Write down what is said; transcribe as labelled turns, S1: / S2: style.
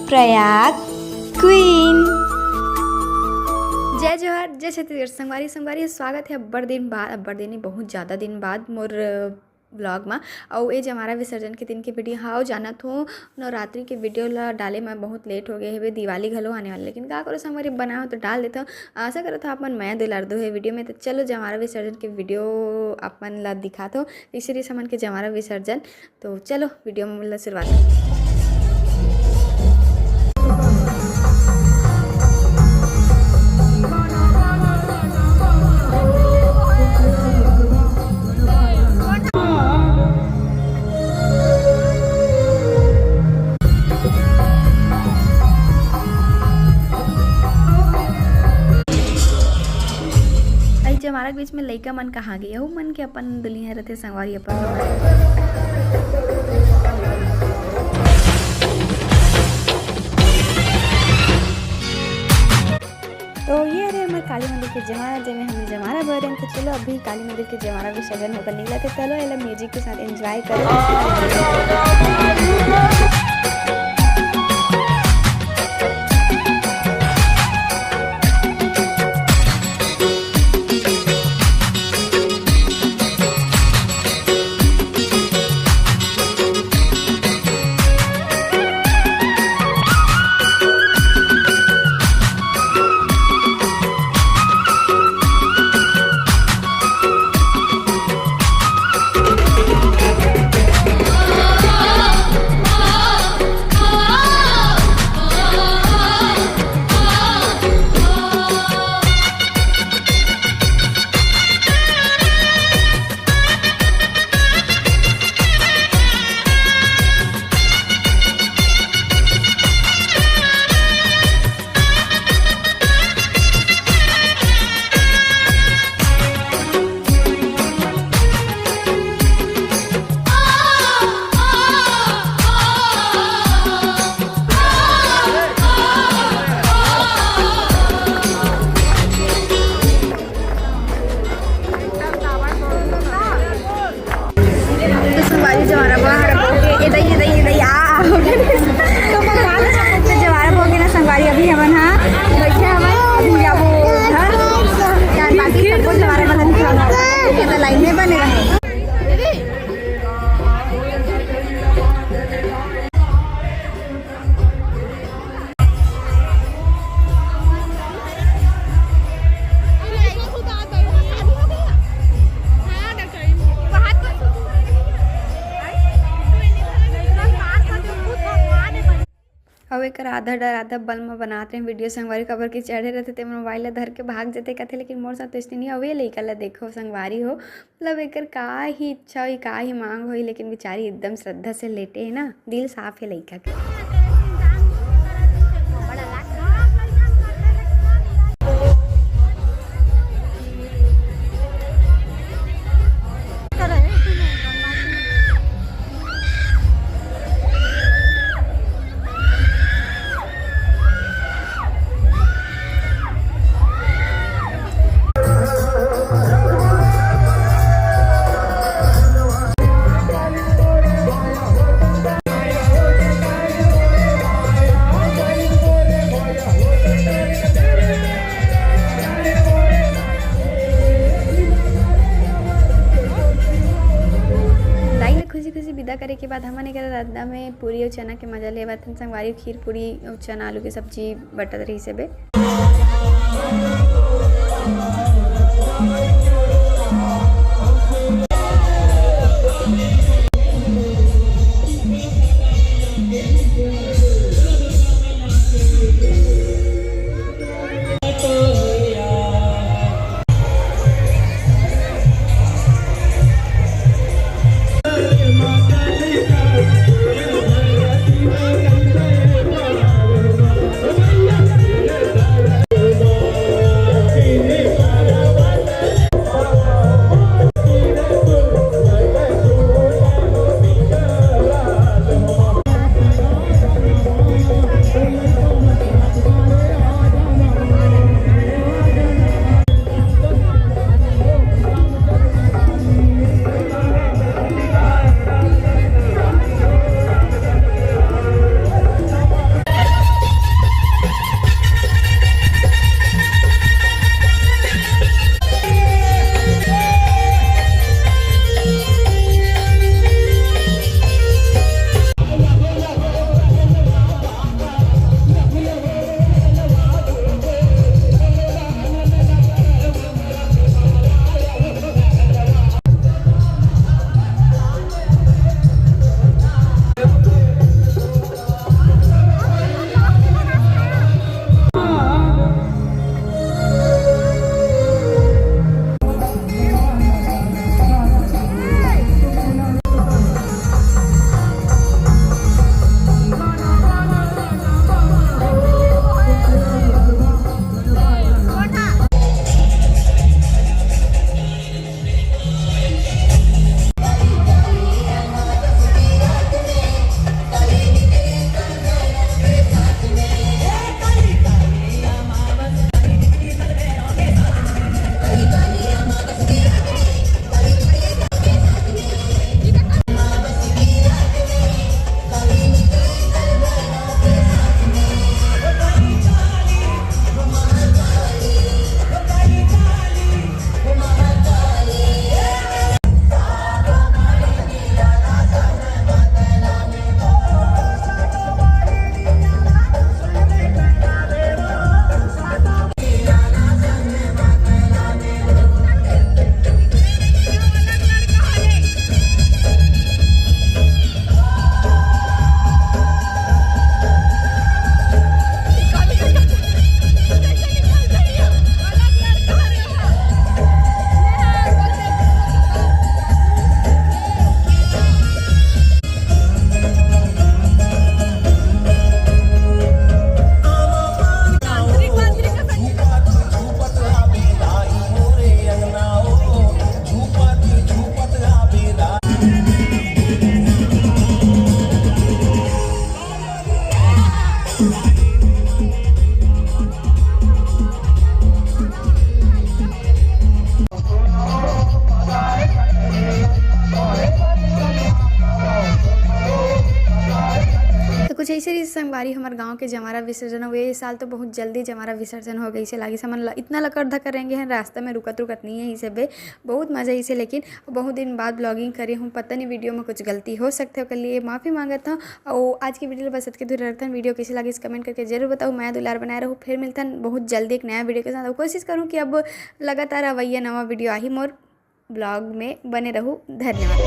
S1: Prayag queen.
S2: जय जोहर, जय छत्तीसगढ़। संगवारी संगवारी स्वागत है अब्बड़ दिन बाद, अब्बड़ दिन नहीं बहुत ज़्यादा दिन बाद मोर ब्लॉग में। और ये हमारा विसर्जन के दिन के वीडियो हाँ जानत हो। नवरात्रि के वीडियो ला डाले में बहुत लेट हो गए है, दिवाली घलो आने वाले, लेकिन का करो संगवारी बनाओ तो डाल देता हूँ। आशा करो था अपन मैं दुलार दो है वीडियो में। तो चलो जमारा विसर्जन के वीडियो अपन ला दिखा दो तीसरी समन के जमारा विसर्जन। तो चलो वीडियो में शुरुआत। हमारा बीच में लइका मन कहाँ गए हो मन के अपन दुल्हिया रहते संगवारी अपन। तो ये रहे हमारे काली मंदिर के जमारा जिसमें हम जमारा भर रहे हैं। तो चलो अभी काली मंदिर के जमारा विसर्जन होकर निकला थे। चलो ये म्यूजिक के साथ एंजॉय करो। अभी हमन हाँ बैठे हमारे अभी जाबो घर बाकी सब कुछ हमारे मतलब खाना तो लाइन में बने रहे। अब एक आधा डर आधा बल में बनाते हैं वीडियो। संगवारी खबर की चढ़े रहते थे मोबाइल धर के भाग जाते कहते, लेकिन मोर साथ तो नहीं अवे लइका ला देखो संगवारी हो मतलब एक का ही इच्छा हुई का ही मांग हुई, लेकिन बेचारी एकदम श्रद्धा से लेटे है ना, दिल साफ है लइका के। विदा करे के बाद हमन एक राधा में पूरी और चना के मजा ले संगवारी खीर पूरी और चना आलू के सब्जी बटत रही से बे। जैसे ही संगवारी हमार गांव के जमारा विसर्जन हुए इस साल तो बहुत जल्दी जमारा विसर्जन हो गई से लागी समन इतना लकड़ धक्कर रहेंगे हैं रास्ता में रुकत रुकत नहीं है इसे बे बहुत मज़ा इसे। लेकिन बहुत दिन बाद ब्लॉगिंग करी हूँ, पता नहीं वीडियो में कुछ गलती हो सकते हो, के लिए माफ़ी मांगता हूँ। और आज की वीडियो बस के दूर रखता हूँ। वीडियो कैसी लगी इस कमेंट करके जरूर बताओ। मैं दुलार बनाए रहूँ, फिर मिलता है बहुत जल्दी एक नया वीडियो के साथ। कोशिश करूँ कि अब लगातार अवैया नवा वीडियो आ ही मोर ब्लॉग में बने रहूँ। धन्यवाद।